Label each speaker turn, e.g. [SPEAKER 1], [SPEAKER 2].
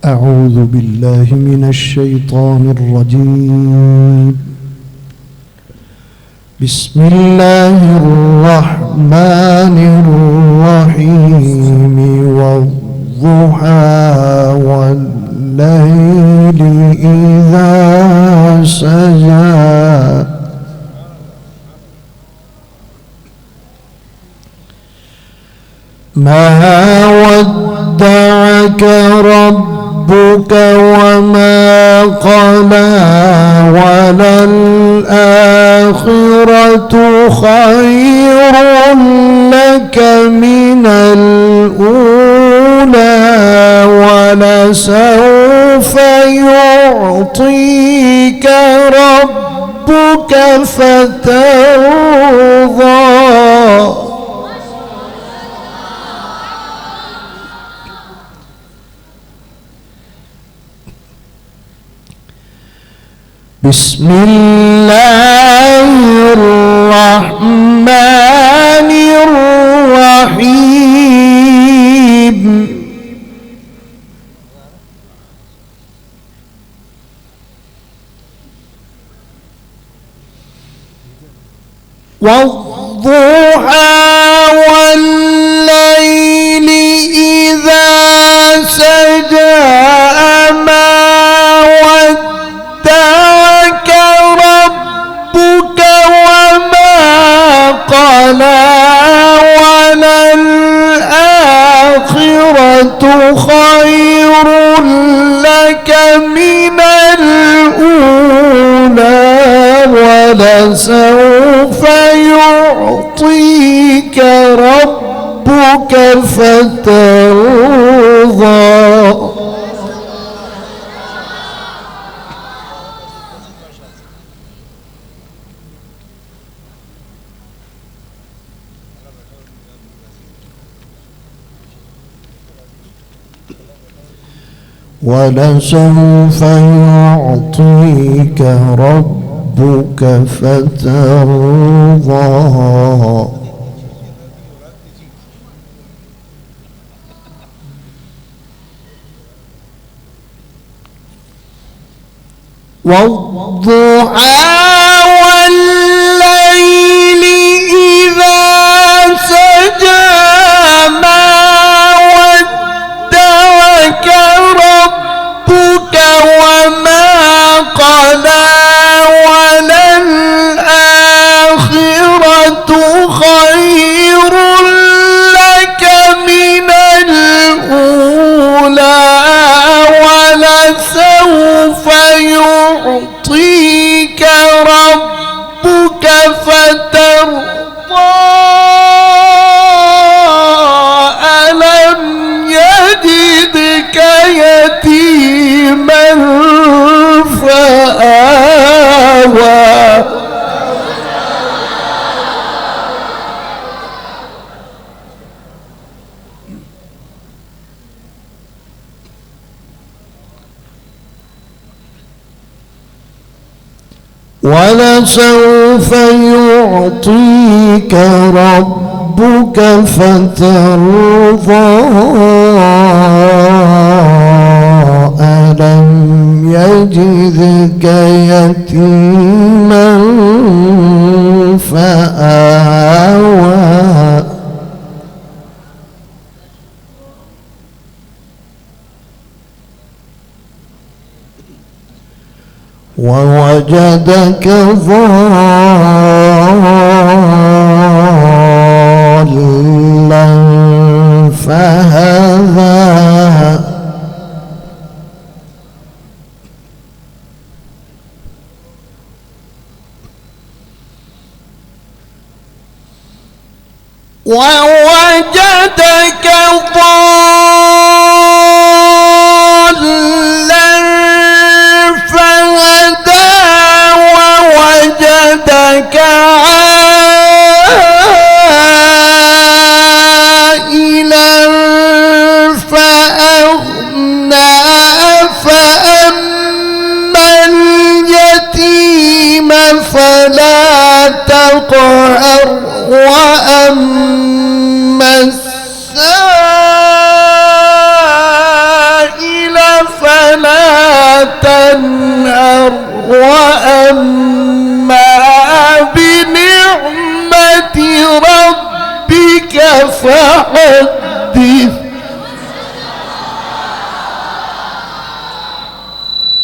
[SPEAKER 1] أعوذ بالله من الشيطان الرجيم. بسم الله الرحمن الرحيم والضحى والليل إذا سجى ما ودعك ربك وما قلى وللآخرة خير لك من الأولى ولسوف يعطيك ربك فترضى. بسم الله الرحمن الرحيم. والضحى والليل إذا سجى ما ودعك ربك وما قلى وللآخرة خير لك من الأولى ولسوف يعطيك ربك فترضى. ولسوف يعطيك ربك فترضى. والضحى والليل إذا سجى ما ودعك ربك وما قلى وللآخرة خير لك من الأولى ولسوف يعطيك ربك فترضى. ألم يجدك يتيما فآوى ولسوف يعطيك ربك فترضى. ألم يجدك يتيما فآوى ووجدك ضالا فهدى ووجدك ضالا فهدى ووجدك عائلا فأغنى فأما اليتيم فلا تقهر وأما السائل وأما بنعمة ربك فحدث.